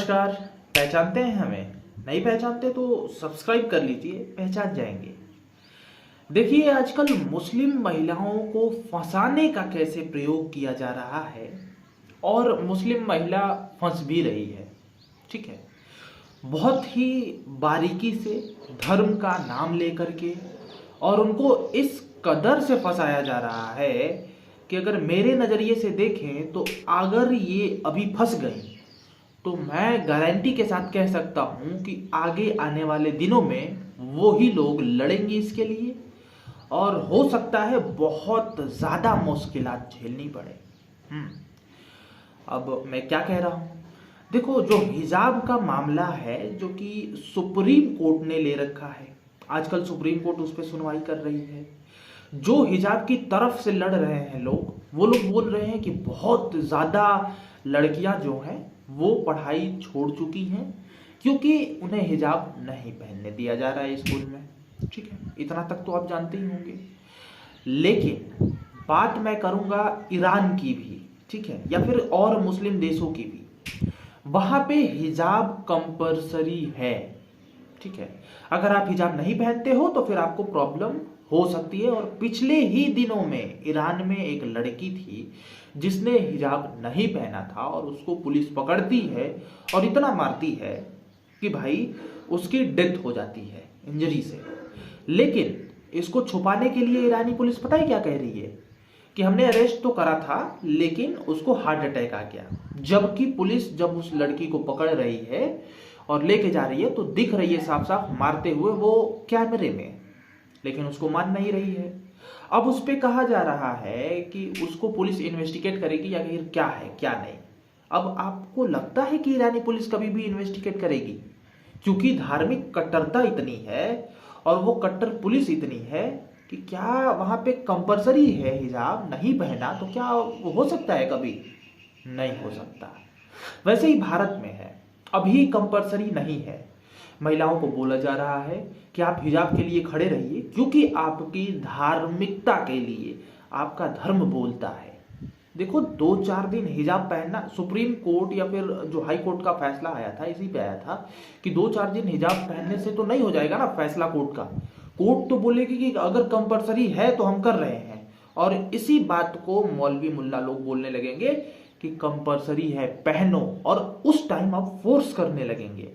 नमस्कार। पहचानते हैं हमें? नहीं पहचानते तो सब्सक्राइब कर लीजिए, पहचान जाएंगे। देखिए, आजकल मुस्लिम महिलाओं को फंसाने का कैसे प्रयोग किया जा रहा है और मुस्लिम महिला फंस भी रही है। ठीक है, बहुत ही बारीकी से धर्म का नाम लेकर के और उनको इस कदर से फंसाया जा रहा है कि अगर मेरे नज़रिए से देखें तो अगर ये अभी फंस गई तो मैं गारंटी के साथ कह सकता हूं कि आगे आने वाले दिनों में वो ही लोग लड़ेंगे इसके लिए और हो सकता है बहुत ज़्यादा मुश्किलात झेलनी पड़े। अब मैं क्या कह रहा हूं? देखो, जो हिजाब का मामला है जो कि सुप्रीम कोर्ट ने ले रखा है, आजकल सुप्रीम कोर्ट उस पर सुनवाई कर रही है। जो हिजाब की तरफ से लड़ रहे हैं लोग, वो लोग बोल रहे हैं कि बहुत ज़्यादा लड़कियां जो हैं वो पढ़ाई छोड़ चुकी हैं क्योंकि उन्हें हिजाब नहीं पहनने दिया जा रहा है स्कूल में। ठीक है, इतना तक तो आप जानते ही होंगे। लेकिन बात मैं करूंगा ईरान की भी, ठीक है, या फिर और मुस्लिम देशों की भी। वहां पे हिजाब कंपलसरी है। ठीक है, अगर आप हिजाब नहीं पहनते हो तो फिर आपको प्रॉब्लम हो सकती है। और पिछले ही दिनों में ईरान में एक लड़की थी जिसने हिजाब नहीं पहना था और उसको पुलिस पकड़ती है और इतना मारती है कि भाई उसकी डेथ हो जाती है इंजरी से। लेकिन इसको छुपाने के लिए ईरानी पुलिस पता है क्या कह रही है कि हमने अरेस्ट तो करा था लेकिन उसको हार्ट अटैक आ गया। जबकि पुलिस जब उस लड़की को पकड़ रही है और लेके जा रही है तो दिख रही है साफ साफ मारते हुए वो कैमरे में, लेकिन उसको मान नहीं रही है। अब उस पे कहा जा रहा है कि उसको पुलिस इन्वेस्टिगेट करेगी या फिर क्या है क्या नहीं। अब आपको लगता है कि ईरानी पुलिस कभी भी इन्वेस्टिगेट करेगी? क्योंकि धार्मिक कट्टरता इतनी है और वो कट्टर पुलिस इतनी है कि क्या वहां पे कंपलसरी है हिजाब नहीं पहना तो क्या वो हो सकता है? कभी नहीं हो सकता। वैसे ही भारत में है, अभी कंपलसरी नहीं है। महिलाओं को बोला जा रहा है कि आप हिजाब के लिए खड़े रहिए क्योंकि आपकी धार्मिकता के लिए आपका धर्म बोलता है। देखो, 2-4 दिन हिजाब पहनना, सुप्रीम कोर्ट या फिर जो हाई कोर्ट का फैसला आया था इसी पे आया था कि 2-4 दिन हिजाब पहनने से तो नहीं हो जाएगा ना फैसला कोर्ट का। कोर्ट तो बोलेगी कि अगर कंपलसरी है तो हम कर रहे हैं। और इसी बात को मौलवी मुल्ला लोग बोलने लगेंगे कि कंपलसरी है पहनो, और उस टाइम आप फोर्स करने लगेंगे,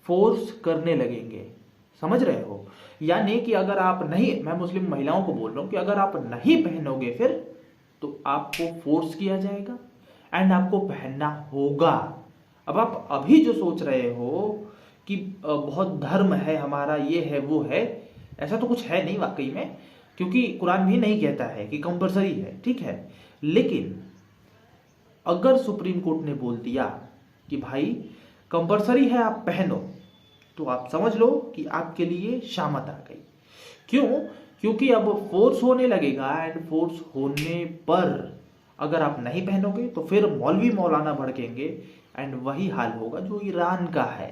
फोर्स करने लगेंगे। समझ रहे हो? यानी कि अगर आप नहीं, मैं मुस्लिम महिलाओं को बोल रहा हूं कि अगर आप नहीं पहनोगे फिर तो आपको फोर्स किया जाएगा एंड आपको पहनना होगा। अब आप अभी जो सोच रहे हो कि बहुत धर्म है हमारा, ये है वो है, ऐसा तो कुछ है नहीं वाकई में, क्योंकि कुरान भी नहीं कहता है कि कंपलसरी है। ठीक है, लेकिन अगर सुप्रीम कोर्ट ने बोल दिया कि भाई कंपलसरी है आप पहनो, तो आप समझ लो कि आपके लिए शामत आ गई। क्यों? क्योंकि अब फोर्स होने लगेगा एंड फोर्स होने पर अगर आप नहीं पहनोगे तो फिर मौलवी मौलाना भड़केंगे एंड वही हाल होगा जो ईरान का है।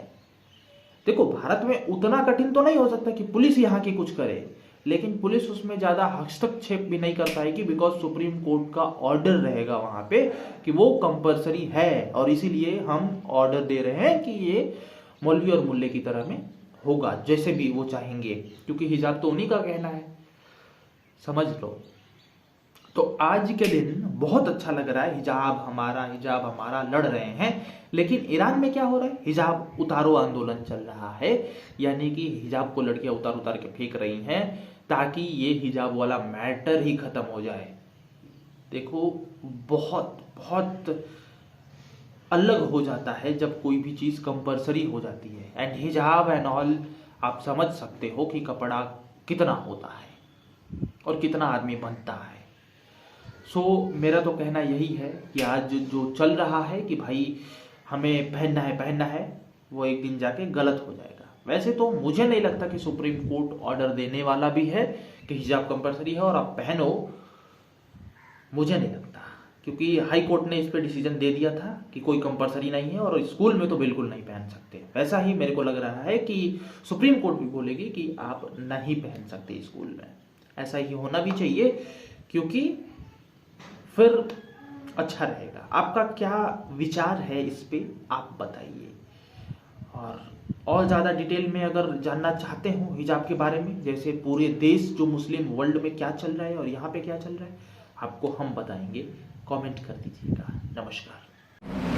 देखो, भारत में उतना कठिन तो नहीं हो सकता कि पुलिस यहाँ की कुछ करे, लेकिन पुलिस उसमें ज्यादा हस्तक्षेप भी नहीं कर पाएगी बिकॉज सुप्रीम कोर्ट का ऑर्डर रहेगा वहां पे कि वो कंपलसरी है और इसीलिए हम ऑर्डर दे रहे हैं कि ये मौलवी और मुल्ले की तरह में होगा, जैसे भी वो चाहेंगे, क्योंकि हिजाब तो उन्हीं का कहना है। समझ लो। तो आज के दिन बहुत अच्छा लग रहा है, हिजाब हमारा लड़ रहे हैं। लेकिन ईरान में क्या हो रहा है? हिजाब उतारो आंदोलन चल रहा है, यानी कि हिजाब को लड़कियां उतार उतार के फेंक रही हैं ताकि ये हिजाब वाला मैटर ही खत्म हो जाए। देखो, बहुत बहुत अलग हो जाता है जब कोई भी चीज कंपलसरी हो जाती है। एंड हिजाब एंड ऑल, आप समझ सकते हो कि कपड़ा कितना होता है और कितना आदमी बनता है। सो मेरा तो कहना यही है कि आज जो चल रहा है कि भाई हमें पहनना है, वो एक दिन जाके गलत हो जाएगा। वैसे तो मुझे नहीं लगता कि सुप्रीम कोर्ट ऑर्डर देने वाला भी है कि हिजाब कंपलसरी है और आप पहनो, मुझे नहीं लगता, क्योंकि हाई कोर्ट ने इस पर डिसीजन दे दिया था कि कोई कंपलसरी नहीं है और स्कूल में तो बिल्कुल नहीं पहन सकते। वैसा ही मेरे को लग रहा है कि सुप्रीम कोर्ट भी बोलेगी कि आप नहीं पहन सकते स्कूल में। ऐसा ही होना भी चाहिए, क्योंकि फिर अच्छा रहेगा। आपका क्या विचार है इस पे, आप बताइए। और ज़्यादा डिटेल में अगर जानना चाहते हो हिजाब के बारे में, जैसे पूरे देश जो मुस्लिम वर्ल्ड में क्या चल रहा है और यहाँ पे क्या चल रहा है, आपको हम बताएंगे। कमेंट कर दीजिएगा। नमस्कार।